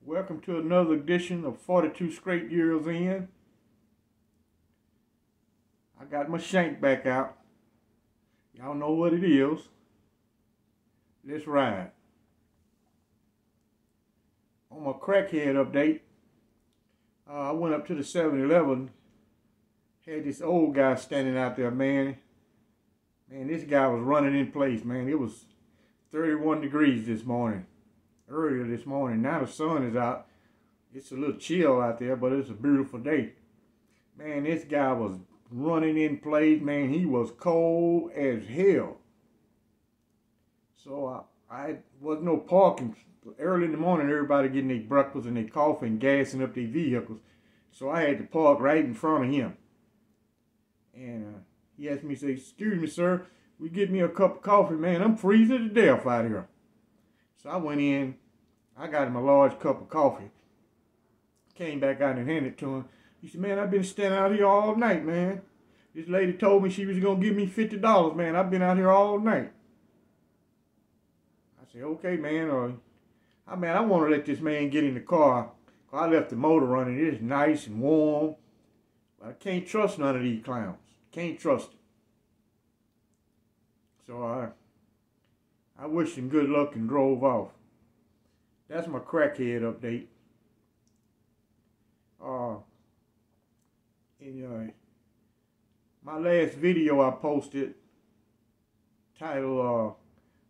Welcome to another edition of 42 Straight Years In. I got my shank back out. Y'all know what it is. Let's ride. On my crackhead update, I went up to the 7-Eleven. Had this old guy standing out there, man. Man, this guy was running in place, man. It was 31 degrees this morning. Earlier this morning. Now the sun is out. It's a little chill out there, but it's a beautiful day. Man, this guy was running in place, man. He was cold as hell. So I wasn't no parking. Early in the morning, everybody getting their breakfast and their coffee and gassing up their vehicles. So I had to park right in front of him. And he asked me, say, "Excuse me, sir, will you get me a cup of coffee, man? I'm freezing to death out here." So I went in, I got him a large cup of coffee. Came back out and handed it to him. He said, "Man, I've been standing out here all night, man. This lady told me she was going to give me $50, man. I've been out here all night." I said, "Okay, man. I want to let this man get in the car. I left the motor running. It's nice and warm. But I can't trust none of these clowns. Can't trust them." So I wished him good luck and drove off. That's my crackhead update. My last video I posted, titled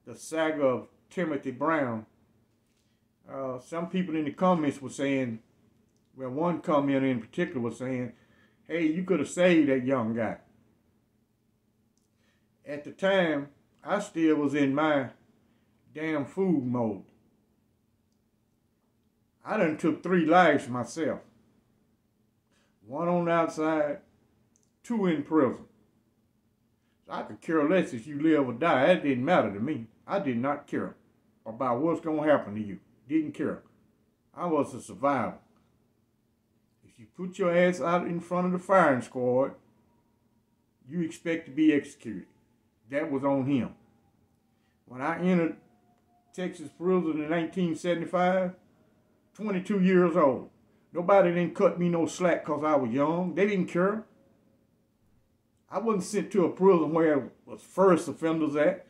"The Saga of Timothy Brown." Some people in the comments were saying, well, one commenter in particular was saying, "Hey, you could have saved that young guy." At the time, I still was in my damn food mode. I done took 3 lives myself. 1 on the outside, 2 in prison. So I could care less if you live or die. That didn't matter to me. I did not care about what's going to happen to you. Didn't care. I was a survivor. If you put your ass out in front of the firing squad, you expect to be executed. That was on him. When I entered Texas prison in 1975, 22 years old. Nobody didn't cut me no slack because I was young. They didn't care. I wasn't sent to a prison where it was first offenders at.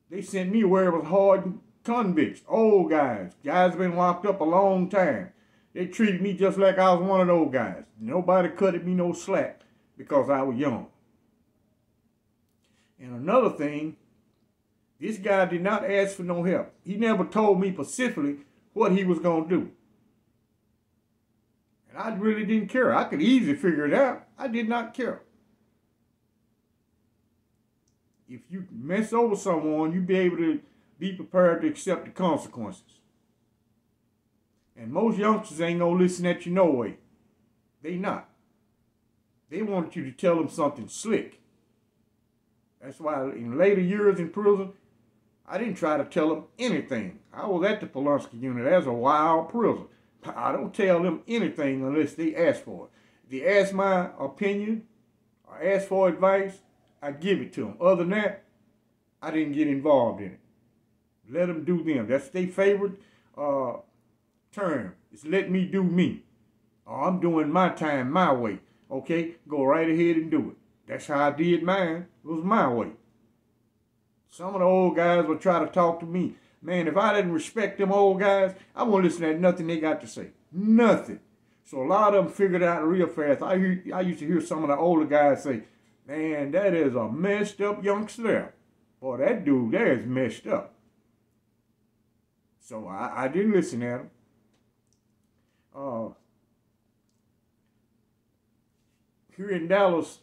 They sent me where it was hard convicts, old guys. Guys been locked up a long time. They treated me just like I was one of those guys. Nobody cut me no slack because I was young. And another thing, this guy did not ask for no help. He never told me specifically what he was going to do. And I really didn't care. I could easily figure it out. I did not care. If you mess over someone, you be able to be prepared to accept the consequences. And most youngsters ain't going to listen at you no way. They not. They want you to tell them something slick. That's why in later years in prison, I didn't try to tell them anything. I was at the Pulaski unit. That's a wild prison. I don't tell them anything unless they ask for it. If they ask my opinion or ask for advice, I give it to them. Other than that, I didn't get involved in it. Let them do them. That's their favorite term. It's let me do me. Or I'm doing my time my way. Okay, go right ahead and do it. That's how I did mine. It was my way. Some of the old guys would try to talk to me. Man, if I didn't respect them old guys, I won't listen to nothing they got to say. Nothing. So a lot of them figured it out real fast. I used to hear some of the older guys say, "Man, that is a messed up youngster there. Boy, that dude there is messed up." So I didn't listen at him. Here in Dallas,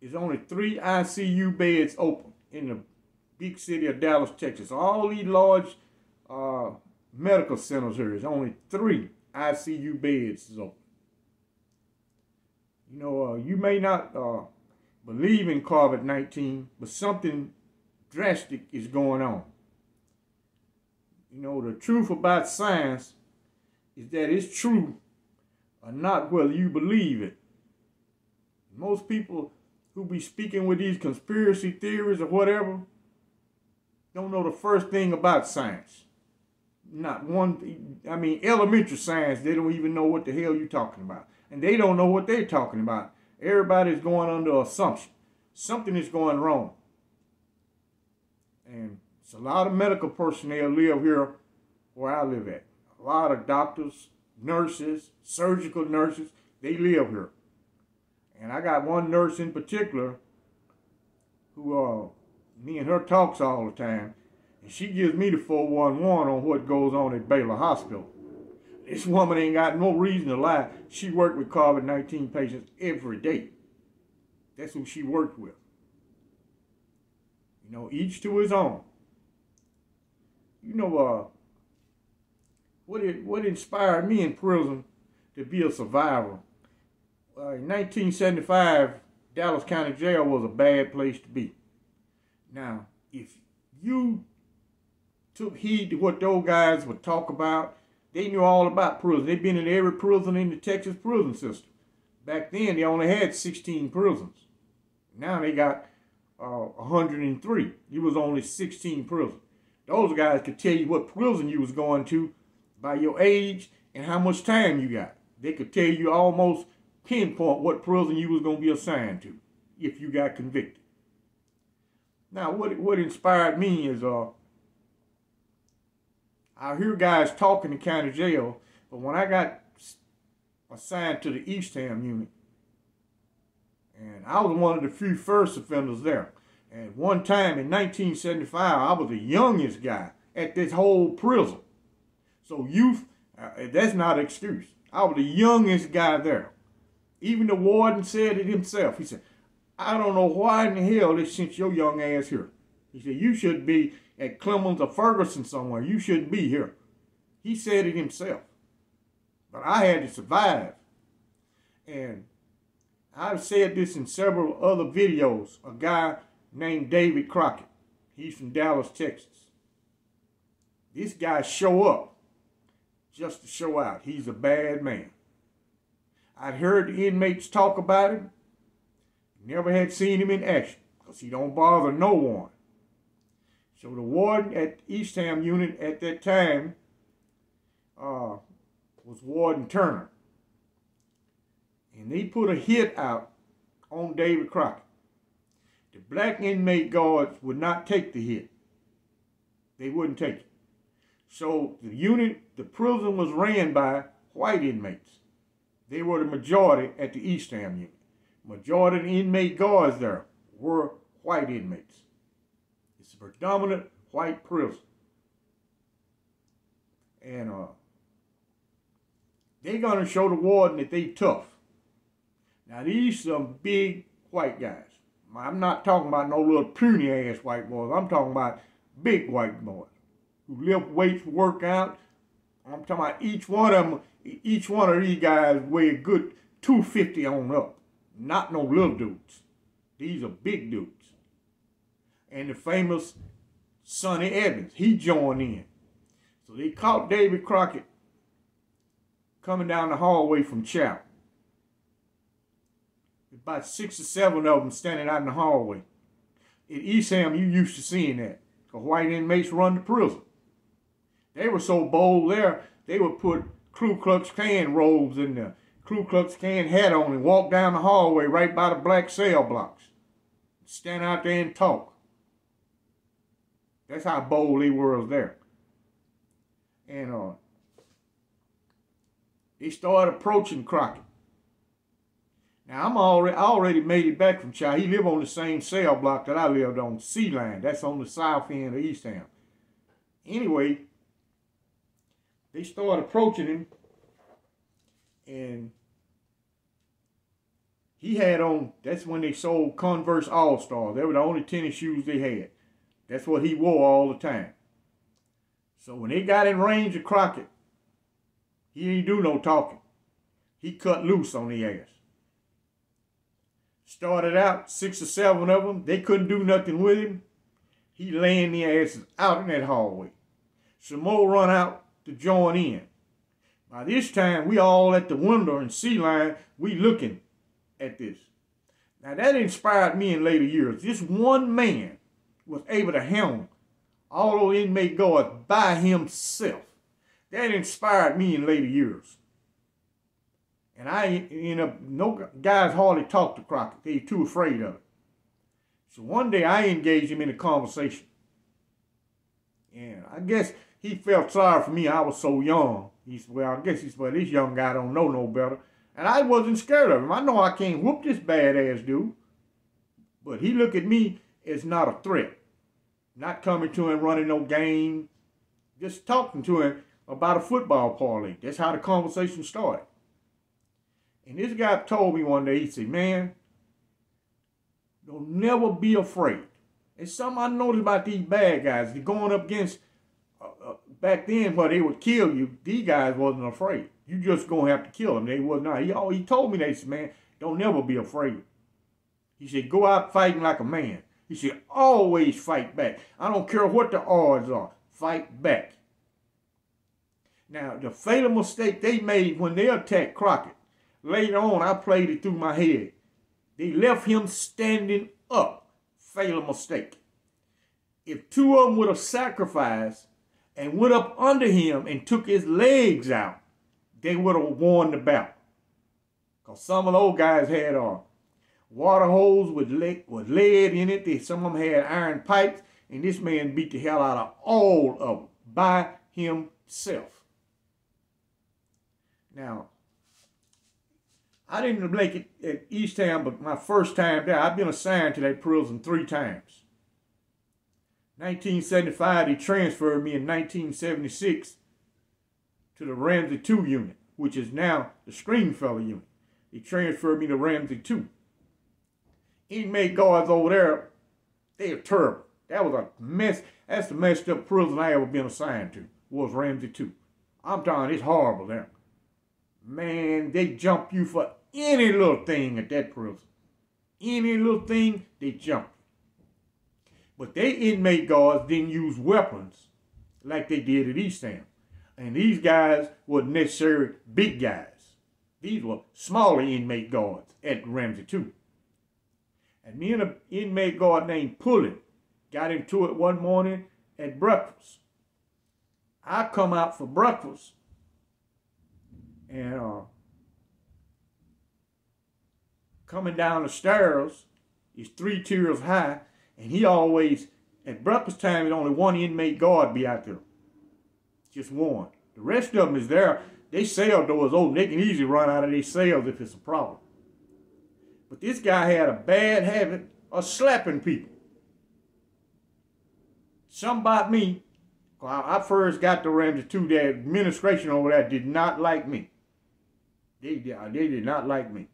there's only 3 ICU beds open in the big city of Dallas, Texas. All these large medical centers here, there's only 3 ICU beds is open. You know, you may not believe in COVID-19, but something drastic is going on. You know, the truth about science is that it's true or not whether you believe it. Most people who be speaking with these conspiracy theories or whatever don't know the first thing about science. Not one, I mean, elementary science, they don't even know what the hell you're talking about. And they don't know what they're talking about. Everybody's going under assumption. Something is going wrong. And it's a lot of medical personnel live here where I live at. A lot of doctors, nurses, surgical nurses, they live here. And I got one nurse in particular who me and her talks all the time. And she gives me the 411 on what goes on at Baylor Hospital. This woman ain't got no reason to lie. She worked with COVID-19 patients every day. That's who she worked with. You know, each to his own. You know, what inspired me in prison to be a survivor? In 1975, Dallas County Jail was a bad place to be. Now, if you took heed to what those guys would talk about, they knew all about prison. They've been in every prison in the Texas prison system. Back then, they only had 16 prisons. Now they got 103. It was only 16 prisons. Those guys could tell you what prison you was going to by your age and how much time you got. They could tell you almost pinpoint what prison you was going to be assigned to if you got convicted. Now, what inspired me is I hear guys talking in county jail, but when I got assigned to the Eastham unit, and I was one of the few first offenders there. And one time in 1975, I was the youngest guy at this whole prison. So youth, that's not an excuse. I was the youngest guy there. Even the warden said it himself. He said, I don't know why in the hell they sent your young ass here. He said, you should be at Clemens or Ferguson somewhere. You shouldn't be here. He said it himself. But I had to survive. And I've said this in several other videos. A guy named David Crockett. He's from Dallas, Texas. This guy show up just to show out. He's a bad man. I'd heard the inmates talk about him. Never had seen him in action because he don't bother no one. So the warden at Eastham unit at that time was Warden Turner. And they put a hit out on David Crockett. The black inmate guards would not take the hit. They wouldn't take it. So the unit, the prison was ran by white inmates. They were the majority at the Eastham unit. Majority of the inmate guards there were white inmates. It's a predominant white prison. And they're going to show the warden that they tough. Now, these some big white guys. I'm not talking about no little puny-ass white boys. I'm talking about big white boys who lift weights, work out. I'm talking about each one of them, each one of these guys weigh a good 250 on up. Not no little dudes. These are big dudes. And the famous Sonny Evans, he joined in. So they caught David Crockett coming down the hallway from Chow. About 6 or 7 of them standing out in the hallway. At Eastham, you used to seeing that. Because white inmates run the prison. They were so bold there, they would put Ku Klux Klan robes and the Ku Klux Klan hat on and walk down the hallway right by the black cell blocks. Stand out there and talk. That's how bold they were there. And they started approaching Crockett. Now, I already made it back from Chow. He lived on the same cell block that I lived on, C-Line. That's on the south end of Eastham. Anyway, they started approaching him, and he had on, that's when they sold Converse All-Stars. They were the only tennis shoes they had. That's what he wore all the time. So when they got in range of Crockett, he didn't do no talking. He cut loose on the ass. Started out, 6 or 7 of them. They couldn't do nothing with him. He laying their asses out in that hallway. Some more run out to join in. By this time, we all at the window in C-Line, we looking at this. Now, that inspired me in later years. This one man was able to handle all those inmate guards by himself. That inspired me in later years. And no guys hardly talk to Crockett. They're too afraid of it. So one day I engaged him in a conversation. And I guess he felt sorry for me. I was so young. He said, well, I guess he said, well, this young guy don't know no better. And I wasn't scared of him. I know I can't whoop this badass dude. But he looked at me as not a threat. Not coming to him running no game. Just talking to him about a football parlay. That's how the conversation started. And this guy told me one day, he said, man, don't never be afraid. It's something I noticed about these bad guys. They're going up against, back then where they would kill you, these guys wasn't afraid. You just going to have to kill them. They was not. He told me that, he said, man, don't never be afraid. He said, go out fighting like a man. He said, always fight back. I don't care what the odds are. Fight back. Now, the fatal mistake they made when they attacked Crockett, later on, I played it through my head. They left him standing up. Fatal mistake. If two of them would have sacrificed and went up under him and took his legs out, they would have won the battle. Because some of those guys had water hose with lead in it. Some of them had iron pipes. And this man beat the hell out of all of them by himself. Now, I didn't make it at East Town, but my first time there, I've been assigned to that prison 3 times. 1975, they transferred me in 1976 to the Ramsey 2 unit, which is now the Stringfellow unit. They transferred me to Ramsey 2. Inmate guards over there, they are terrible. That was a mess. That's the messed up prison I ever been assigned to, was Ramsey 2. I'm telling you, it's horrible there. Man, they jump you for any little thing at that prison. Any little thing, they jump. But they inmate guards didn't use weapons like they did at East Town. And these guys weren't necessarily big guys. These were smaller inmate guards at Ramsey 2. And me and an inmate guard named Pullen got into it one morning at breakfast. I come out for breakfast and coming down the stairs is 3 tiers high, and he always, at breakfast time, there's only one inmate guard be out there. Just one. The rest of them is there. They cell doors open. They can easily run out of their cells if it's a problem. But this guy had a bad habit of slapping people. Something about me, when I first got to Ramsey 2, the administration over there did not like me. They did not like me.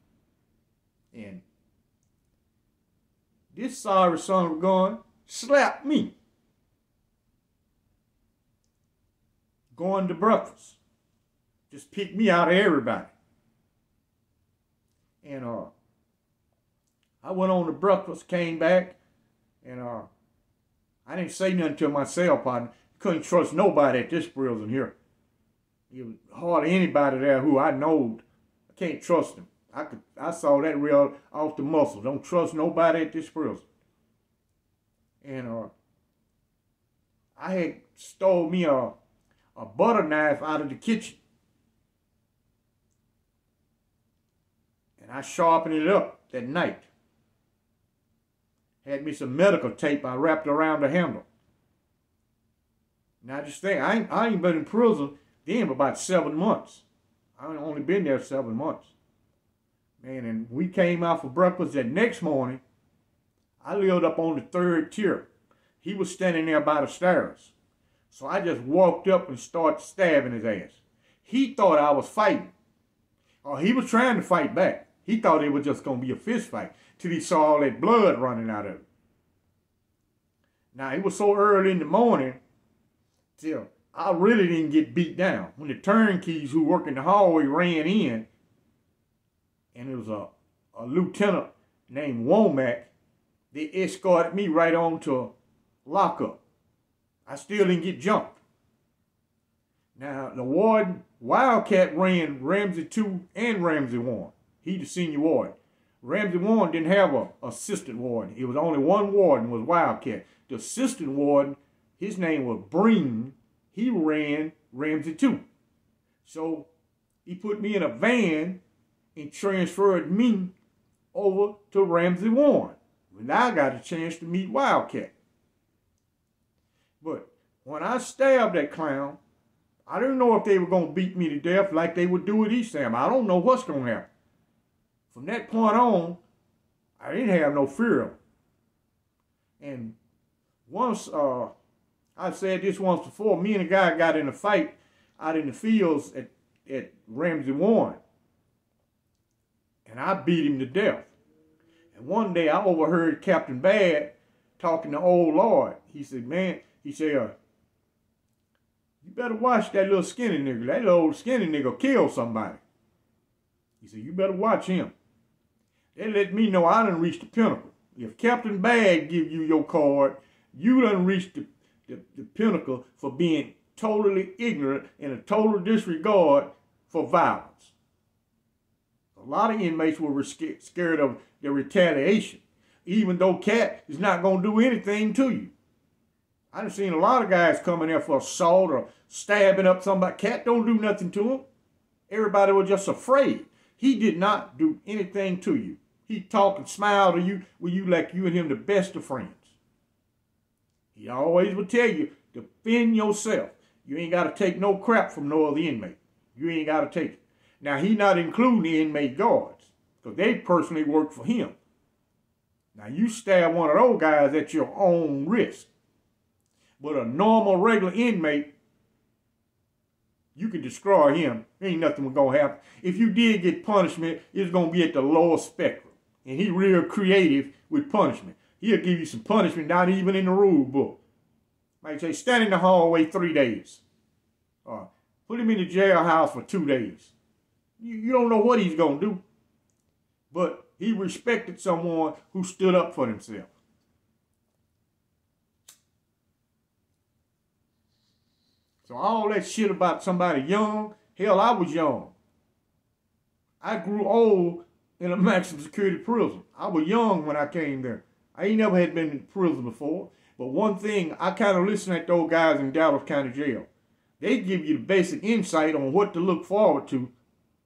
And this sorry son of a gun slapped me. Going to breakfast. Just picked me out of everybody. And I went on to breakfast, came back, and I didn't say nothing to my cell partner. Couldn't trust nobody at this prison here. There was hardly anybody there who I knowed. I can't trust them. I saw that real off the muscle. Don't trust nobody at this prison. And I had stole me a butter knife out of the kitchen. And I sharpened it up that night. Had me some medical tape I wrapped around the handle. Now just think, I ain't been in prison then about 7 months. I only been there 7 months. Man, and we came out for breakfast that next morning. I lived up on the 3rd tier. He was standing there by the stairs. So I just walked up and started stabbing his ass. He thought I was fighting. Or he was trying to fight back. He thought it was just going to be a fist fight till he saw all that blood running out of it. Now, it was so early in the morning till I really didn't get beat down. When the turnkeys who worked in the hallway ran in, and it was a lieutenant named Womack, they escorted me right on to lockup. I still didn't get jumped. Now, the warden, Wildcat, ran Ramsey 2 and Ramsey 1. He the senior warden. Ramsey 1 didn't have an assistant warden. It was only one warden, was Wildcat. The assistant warden, his name was Breen. he ran Ramsey 2. So he put me in a van and transferred me over to Ramsey 1. When I got a chance to meet Wildcat. But when I stabbed that clown, I didn't know if they were going to beat me to death like they would do at East Ham. I don't know what's going to happen. From that point on, I didn't have no fear of them. And once, I said this once before, me and a guy got in a fight out in the fields at Ramsey 1. And I beat him to death. And one day I overheard Captain Bad talking to old Lord. He said, man, he said, you better watch that little skinny nigga. That little skinny nigga killed somebody. He said, you better watch him. They let me know I done reached the pinnacle. If Captain Bad give you your card, you done reached the pinnacle for being totally ignorant and a total disregard for violence. A lot of inmates were scared of the retaliation, even though Cat is not going to do anything to you. I done seen a lot of guys coming there for assault or stabbing up somebody. Cat don't do nothing to him. Everybody was just afraid. He did not do anything to you. He talked and smiled to you when you like you and him the best of friends. He always would tell you, defend yourself. You ain't got to take no crap from no other inmate. You ain't got to take it. Now, he not including the inmate guards, because they personally work for him. Now, you stab one of those guys at your own risk. But a normal, regular inmate, you can destroy him. Ain't nothing going to happen. If you did get punishment, it's going to be at the lower spectrum. And he real creative with punishment. He'll give you some punishment not even in the rule book. Like say, stand in the hallway 3 days. Or put him in the jailhouse for 2 days. You don't know what he's going to do. But he respected someone who stood up for himself. So all that shit about somebody young, hell, I was young. I grew old in a maximum security prison. I was young when I came there. I ain't never had been in prison before. But one thing, I kind of listen at those guys in Dallas County Jail. They give you the basic insight on what to look forward to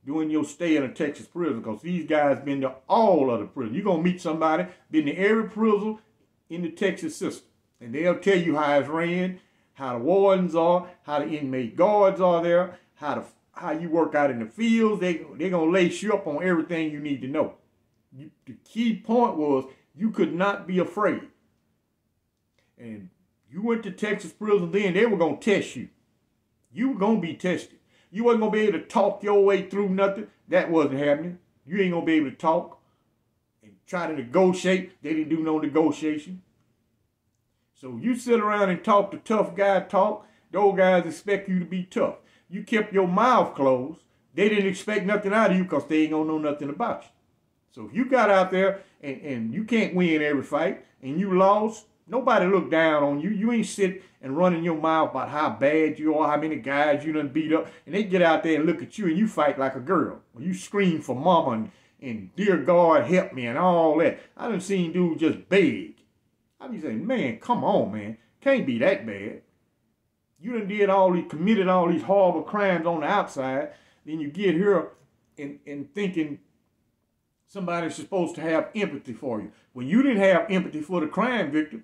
during your stay in a Texas prison, because these guys been to all of the prisons. You're going to meet somebody, been to every prison in the Texas system. And they'll tell you how it's ran, how the wardens are, how the inmate guards are there, how you work out in the fields. They're going to lace you up on everything you need to know. The key point was you could not be afraid. And you went to Texas prison then, they were going to test you. You were going to be tested. You wasn't going to be able to talk your way through nothing. That wasn't happening. You ain't going to be able to talk and try to negotiate. They didn't do no negotiation. So you sit around and talk the tough guy talk. Those guys expect you to be tough. You kept your mouth closed. They didn't expect nothing out of you because they ain't going to know nothing about you. So if you got out there and you can't win every fight and you lost, nobody look down on you. You ain't sit and running your mouth about how bad you are, how many guys you done beat up. And they get out there and look at you and you fight like a girl. Or you scream for mama and dear God help me and all that. I done seen dudes just beg. I be saying, man, come on, man. Can't be that bad. You done committed all these horrible crimes on the outside. Then you get here and thinking somebody's supposed to have empathy for you. When you didn't have empathy for the crime victim,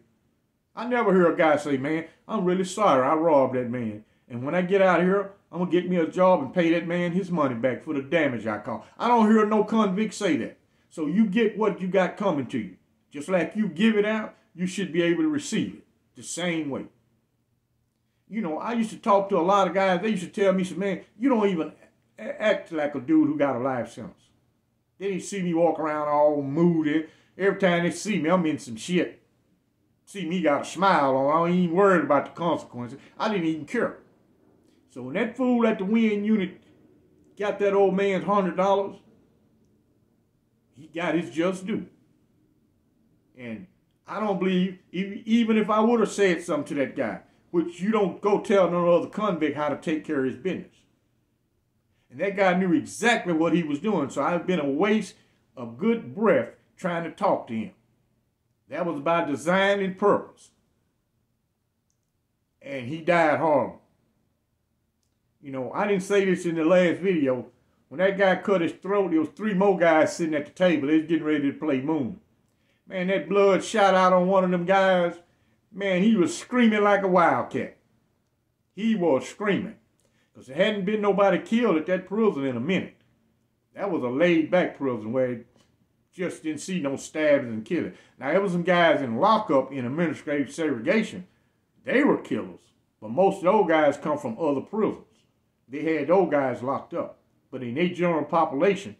I never hear a guy say, man, I'm really sorry I robbed that man. And when I get out of here, I'm going to get me a job and pay that man his money back for the damage I caused. I don't hear no convict say that. So you get what you got coming to you. Just like you give it out, you should be able to receive it the same way. You know, I used to talk to a lot of guys. They used to tell me, man, you don't even act like a dude who got a life sentence. They didn't see me walk around all moody. Every time they see me, I'm in some shit. See me got a smile on. I ain't even worried about the consequences. I didn't even care. So when that fool at the wind unit got that old man's $100, he got his just due. And I don't believe, even if I would have said something to that guy, which you don't go tell no other convict how to take care of his business. And that guy knew exactly what he was doing. So I've been a waste of good breath trying to talk to him. That was by design and purpose. And he died horrible. You know, I didn't say this in the last video. When that guy cut his throat, there was 3 more guys sitting at the table. They was getting ready to play Moon. Man, that blood shot out on one of them guys. Man, he was screaming like a wildcat. He was screaming. Because there hadn't been nobody killed at that prison in a minute. That was a laid-back prison where it just didn't see no stabs and killing. Now, there was some guys in lockup in administrative segregation. They were killers. But most of those guys come from other prisons. They had those guys locked up. But in their general population,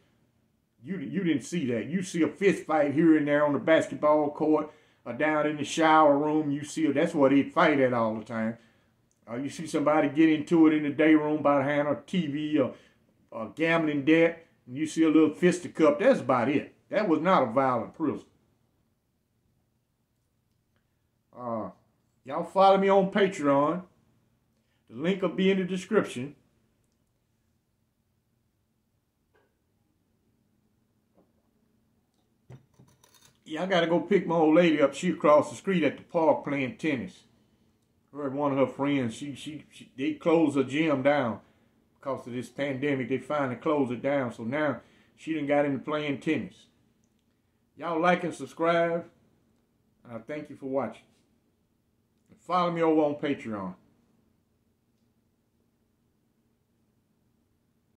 you didn't see that. You see a fist fight here and there on the basketball court or down in the shower room. You see that's what they fight at all the time. You see somebody get into it in the day room by the hand of TV or gambling debt. And you see a little fisticuff. That's about it. That was not a violent prison. Y'all follow me on Patreon. The link will be in the description. Yeah, I got to go pick my old lady up. She across the street at the park playing tennis. Her and one of her friends, they closed her gym down because of this pandemic. They finally closed it down. So now she done got into playing tennis. Y'all like and subscribe. And I thank you for watching. Follow me over on Patreon.